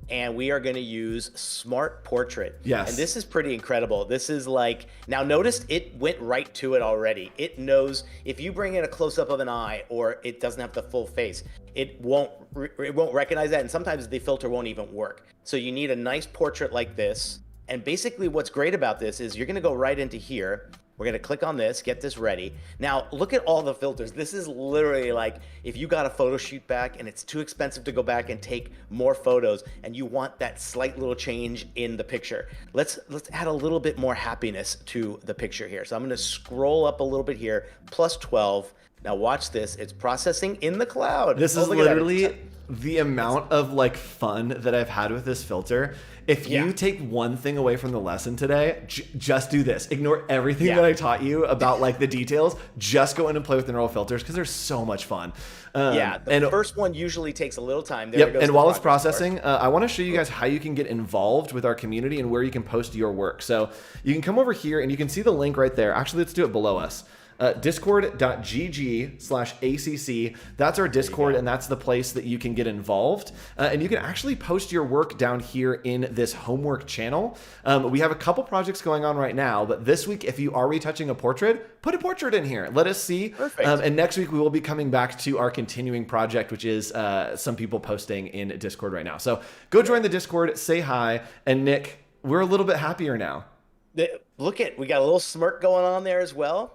and we are going to use Smart Portrait. Yes. And this is pretty incredible. This is like, now notice it went right to it already. It knows if you bring in a close-up of an eye or it doesn't have the full face, it won't recognize that, and sometimes the filter won't even work. So you need a nice portrait like this. And basically what's great about this is you're going to go right into here. We're going to click on this, get this ready. Now, look at all the filters. This is literally like if you got a photo shoot back and it's too expensive to go back and take more photos and you want that slight little change in the picture. Let's add a little bit more happiness to the picture here. So I'm going to scroll up a little bit here, plus 12. Now watch this. It's processing in the cloud. This is literally the amount of like fun that I've had with this filter. If you take one thing away from the lesson today, just do this. Ignore everything that I taught you about like the details. Just go in and play with the neural filters because they're so much fun. The first one usually takes a little time. And while it's processing, I want to show you guys how you can get involved with our community and where you can post your work. So you can come over here and you can see the link right there. Actually, let's do it below us. Discord.gg/ACC. That's our Discord, and that's the place that you can get involved. And you can actually post your work down here in this homework channel. We have a couple projects going on right now, but this week, if you are retouching a portrait, put a portrait in here. Let us see. Perfect. And next week, we will be coming back to our continuing project, which is some people posting in Discord right now. So go join the Discord, say hi, and Nick, we're a little bit happier now. Look we got a little smirk going on there as well.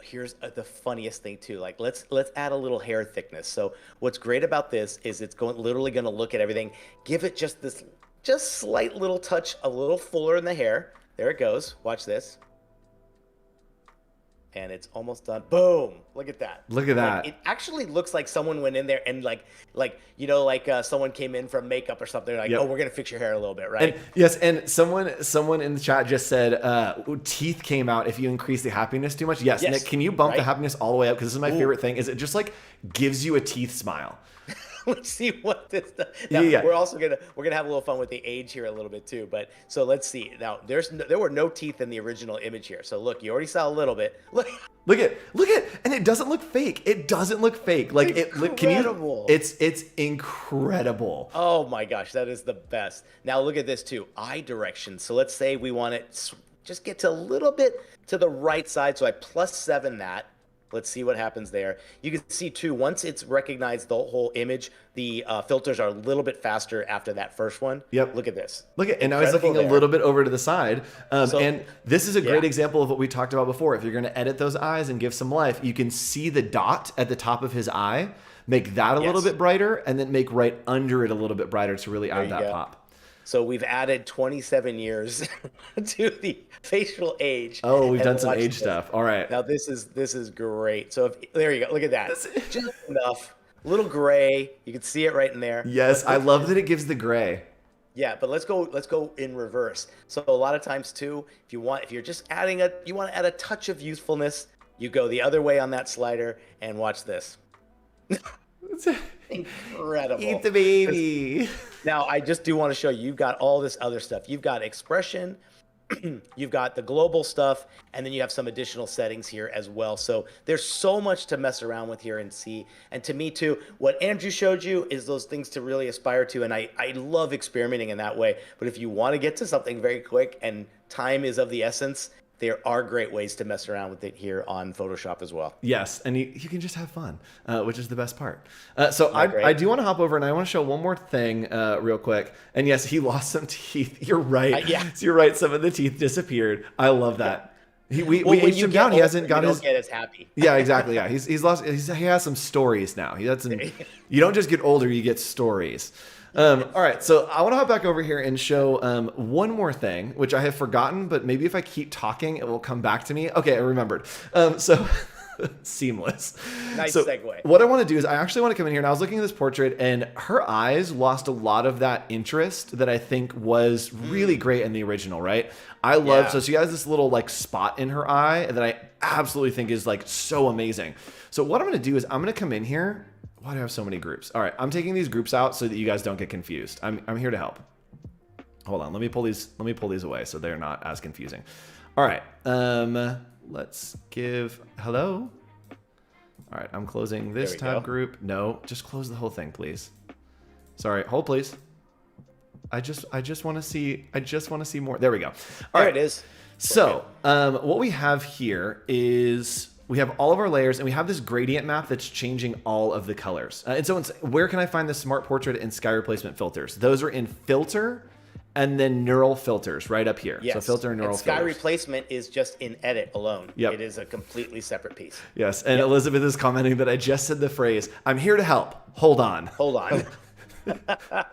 Here's the funniest thing too. Like let's add a little hair thickness. So what's great about this is it's literally going to look at everything, give it just this slight little touch, a little fuller in the hair. There it goes. Watch this. And it's almost done. Boom! Look at that. Look at that. Like, it actually looks like someone went in there and like someone came in from makeup or something. Like, Yep. oh, we're gonna fix your hair a little bit, right? And yes, and someone in the chat just said teeth came out if you increase the happiness too much. Yes, Yes, Nick, can you bump the right? happiness all the way up? Because this is my favorite thing. Is it just like gives you a teeth smile? Let's see what this does. Now, Yeah. we're gonna have a little fun with the age here a little bit too. But so let's see. Now there were no teeth in the original image here. So look, you already saw a little bit. Look at, and it doesn't look fake. It doesn't look fake. Like incredible. It's incredible. Oh my gosh, that is the best. Now look at this too. Eye direction. So let's say we want it just get to a little bit to the right side. So I +7 that. Let's see what happens there. You can see too, once it's recognized the whole image, the filters are a little bit faster after that first one. Yep. Look at this. Look at, and now he's looking a little bit over to the side. And this is a great example of what we talked about before. If you're going to edit those eyes and give some life, you can see the dot at the top of his eye, make that a little bit brighter, and then make right under it a little bit brighter to really add that pop. So we've added 27 years to the facial age. Oh, we've done some age stuff. All right. Now this is great. So there you go. Look at that. Just enough. A little gray. You can see it right in there. Yes, I love that it gives the gray. Yeah, but let's go in reverse. So a lot of times too, if you want to add a touch of youthfulness, you go the other way on that slider and watch this. Incredible. Eat the baby. Now, I just do want to show you, you've got all this other stuff. You've got expression, you've got the global stuff, and then you have some additional settings here as well. So there's so much to mess around with here and see. And to me too, what Andrew showed you is those things to really aspire to. And I love experimenting in that way. But if you want to get to something very quick and time is of the essence, there are great ways to mess around with it here on Photoshop as well. Yes, and you can just have fun, which is the best part. So I do want to hop over and I want to show one more thing real quick. And yes, he lost some teeth. You're right. So you're right. Some of the teeth disappeared. I love that. We aged him down. He hasn't got his. You don't get as happy. Yeah, exactly. Yeah, he's lost. He has some stories now. He had some. You don't just get older; you get stories. All right, so I want to hop back over here and show one more thing, which I have forgotten, but maybe if I keep talking, it will come back to me. Okay, I remembered. So seamless. Nice so segue. What I want to do is I actually want to come in here, and I was looking at this portrait, and her eyes lost a lot of that interest that I think was really great in the original, right? I love, so she has this little like spot in her eye that I absolutely think is like so amazing. So what I'm going to do is I'm going to come in here. Why do I have so many groups? All right, I'm taking these groups out so that you guys don't get confused. I'm here to help. Hold on, let me pull these away so they're not as confusing. All right, let's give hello. All right, I'm closing this tab group. No, just close the whole thing, please. Sorry, hold please. I just want to see more. There we go. All right, it is. So what we have here is we have all of our layers and we have this gradient map that's changing all of the colors. And so where can I find the smart portrait and sky replacement filters? Those are in filter and then neural filters right up here. Yes. So filter and neural sky filters. replacement is just in edit alone. Yep. It is a completely separate piece. Yes. And Elizabeth is commenting that I just said the phrase, I'm here to help. Hold on. Hold on.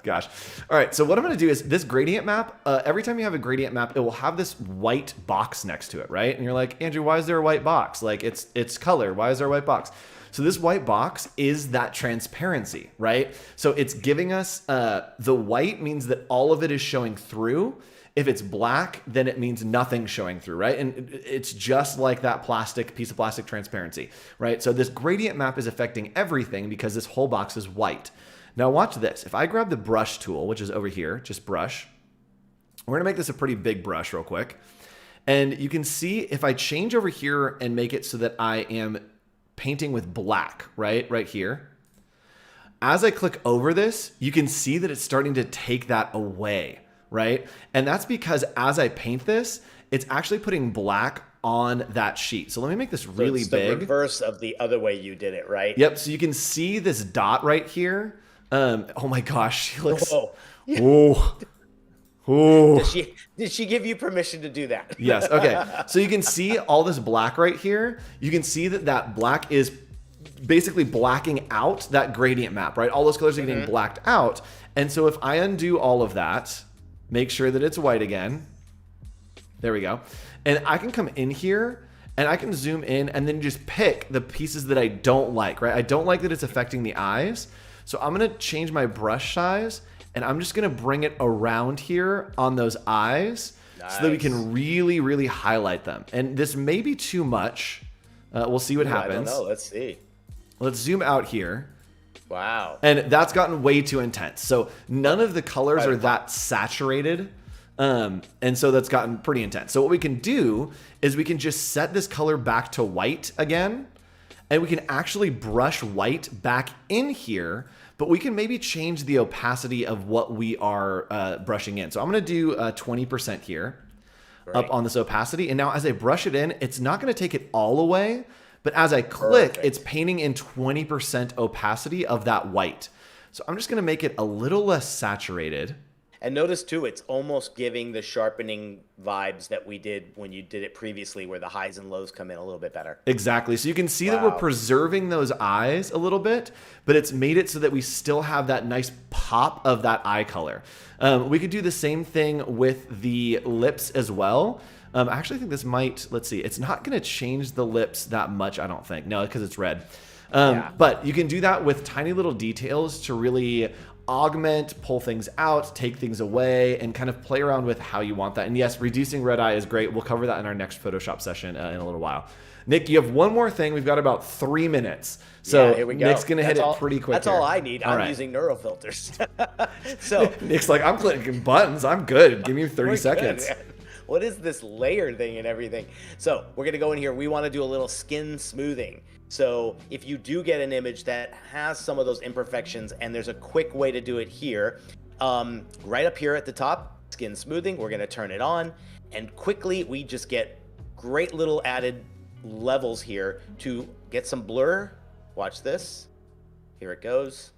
Gosh. All right. So what I'm going to do is this gradient map, every time you have a gradient map, it will have this white box next to it, right? And you're like, Andrew, why is there a white box? Like it's color. Why is there a white box? So this white box is that transparency, right? So it's giving us the white means that all of it is showing through. If it's black, then it means nothing showing through, right? And it's just like that piece of plastic transparency, right? So this gradient map is affecting everything because this whole box is white. Now watch this. If I grab the brush tool, which is over here, just brush, we're gonna make this a pretty big brush real quick. And you can see if I change over here and make it so that I am painting with black, right here. As I click over this, you can see that it's starting to take that away, right? And that's because as I paint this, it's actually putting black on that sheet. So let me make this really it's big. The reverse of the other way you did it, right? Yep. So you can see this dot right here. Oh my gosh, she looks. Whoa. Oh, Ooh. Did she give you permission to do that? Yes. Okay. So you can see all this black right here. You can see that that black is basically blacking out that gradient map, right? All those colors are getting blacked out. And so if I undo all of that, make sure that it's white again. There we go. And I can come in here and I can zoom in and then just pick the pieces that I don't like, right? I don't like that it's affecting the eyes. So I'm going to change my brush size and I'm just going to bring it around here on those eyes so that we can really, really highlight them. And this may be too much. We'll see what happens. I don't know. Let's see. Let's zoom out here. Wow. And that's gotten way too intense. So none of the colors are that saturated. And so that's gotten pretty intense. So what we can do is we can just set this color back to white again. And we can actually brush white back in here, but we can maybe change the opacity of what we are brushing in. So I'm going to do 20% here up on this opacity. And now as I brush it in, it's not going to take it all away. But as I click, it's painting in 20% opacity of that white. So I'm just going to make it a little less saturated. And notice too, it's almost giving the sharpening vibes that we did when you did it previously, where the highs and lows come in a little bit better. Exactly. So you can see that we're preserving those eyes a little bit, but it's made it so that we still have that nice pop of that eye color. We could do the same thing with the lips as well. I actually think this might, let's see, it's not going to change the lips that much, I don't think. No, because it's red. But you can do that with tiny little details to really augment, pull things out, take things away, and kind of play around with how you want that. And yes, reducing red eye is great. We'll cover that in our next Photoshop session in a little while. Nick, you have one more thing. We've got about 3 minutes. So here we go. Nick's going to hit it pretty quick. That's all I need. I'm using neural filters. So Nick's like, I'm clicking buttons. I'm good. Give me 30 seconds. Good, what is this layer thing and everything? So we're going to go in here. We want to do a little skin smoothing. So if you do get an image that has some of those imperfections, and there's a quick way to do it here, right up here at the top, skin smoothing, we're going to turn it on, and quickly we just get great little added levels here to get some blur. Watch this. Here it goes.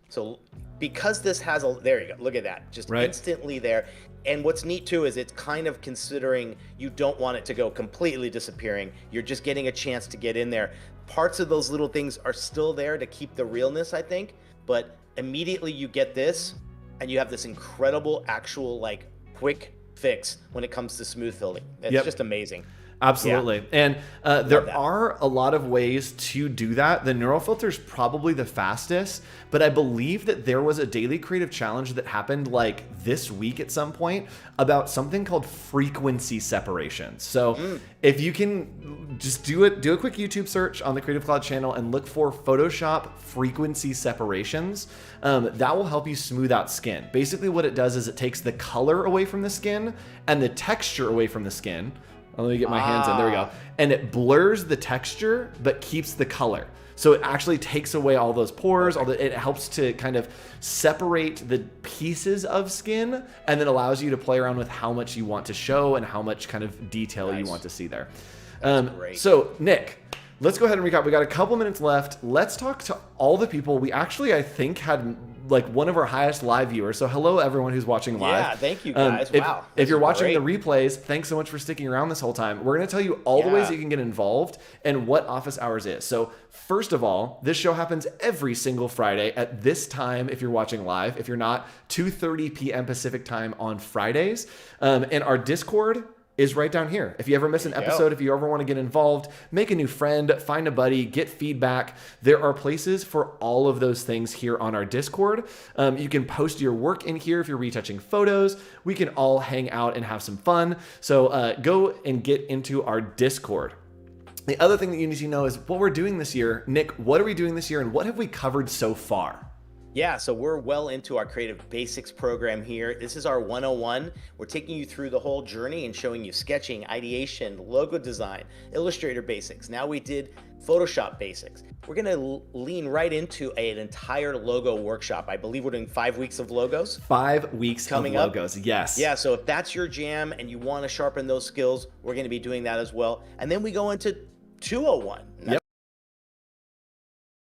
So because this has a, there you go, look at that, just instantly there. And what's neat too is it's kind of considering you don't want it to go completely disappearing. You're just getting a chance to get in there. Parts of those little things are still there to keep the realness, I think, but immediately you get this and you have this incredible actual like quick fix when it comes to smooth filling. It's just amazing. Absolutely. Yeah. And there are a lot of ways to do that. The neural filter is probably the fastest, but I believe that there was a daily creative challenge that happened like this week at some point about something called frequency separation. So if you can just do a quick YouTube search on the Creative Cloud channel and look for Photoshop frequency separations, that will help you smooth out skin. Basically what it does is it takes the color away from the skin and the texture away from the skin. Let me get my hands in. There we go. And it blurs the texture, but keeps the color. So it actually takes away all those pores. It helps to kind of separate the pieces of skin, and then allows you to play around with how much you want to show and how much kind of detail you want to see there. So Nick, let's go ahead and recap. We got a couple minutes left. Let's talk to all the people. We actually, I think, had like one of our highest live viewers. So hello everyone who's watching live. Yeah, thank you guys. Wow. If you're watching the replays, thanks so much for sticking around this whole time. We're going to tell you all the ways that you can get involved and what office hours is. So first of all, this show happens every single Friday at this time if you're watching live. If you're not, 2:30 p.m. Pacific time on Fridays. And our Discord is right down here. If you ever miss an episode, if you ever want to get involved, make a new friend, find a buddy, get feedback, there are places for all of those things here on our Discord. You can post your work in here if you're retouching photos. We can all hang out and have some fun. So go and get into our Discord. The other thing that you need to know is what we're doing this year. Nick, what are we doing this year and what have we covered so far? Yeah, so we're well into our Creative Basics program here. This is our 101. We're taking you through the whole journey and showing you sketching, ideation, logo design, Illustrator basics. Now we did Photoshop basics. We're going to lean right into an entire logo workshop. I believe we're doing 5 weeks of logos. 5 weeks coming of logos, yes. Yeah, so if that's your jam and you want to sharpen those skills, we're going to be doing that as well. And then we go into 201. Yep.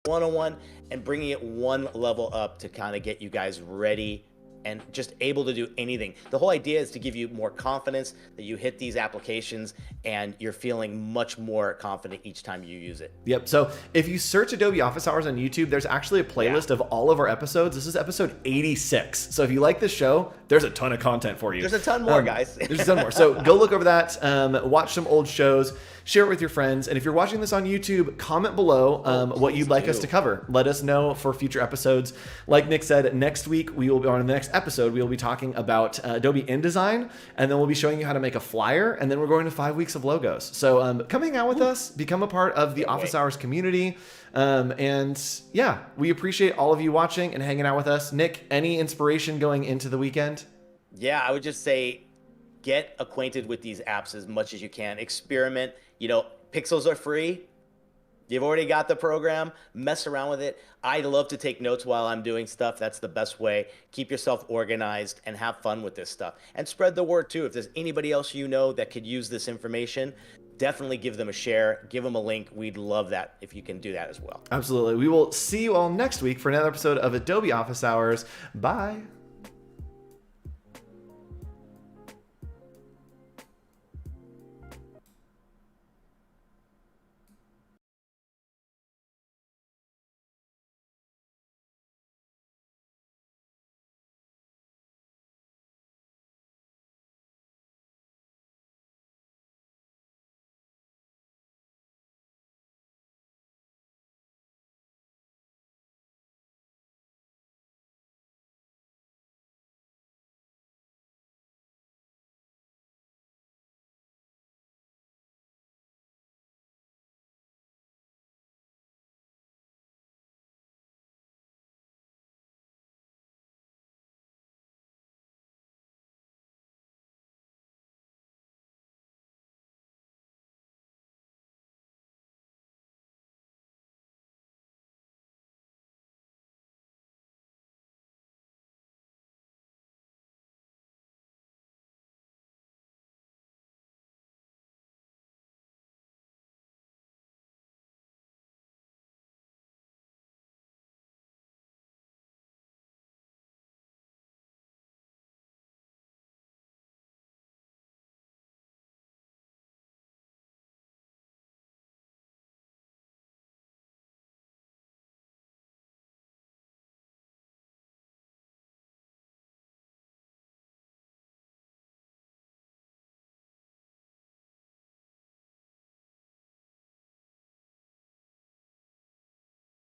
101 and bringing it one level up to kind of get you guys ready and just able to do anything. The whole idea is to give you more confidence that you hit these applications and you're feeling much more confident each time you use it. Yep. So if you search Adobe Office Hours on YouTube, there's actually a playlist of all of our episodes. This is episode 86. So if you like this show, there's a ton of content for you. There's a ton more, guys. There's a ton more. So go look over that. Watch some old shows. Share it with your friends. And if you're watching this on YouTube, comment below what you'd like us to cover. Let us know for future episodes. Like Nick said, next week, we will be on the next episode, we will be talking about Adobe InDesign, and then we'll be showing you how to make a flyer, and then we're going to 5 weeks of logos. So come hang out with us, become a part of the Office Hours community. And yeah, we appreciate all of you watching and hanging out with us. Nick, any inspiration going into the weekend? Yeah, I would just say get acquainted with these apps as much as you can. Experiment. You know, pixels are free. You've already got the program. Mess around with it. I love to take notes while I'm doing stuff. That's the best way. Keep yourself organized and have fun with this stuff. And spread the word too. If there's anybody else you know that could use this information, definitely give them a share. Give them a link. We'd love that if you can do that as well. Absolutely. We will see you all next week for another episode of Adobe Office Hours. Bye.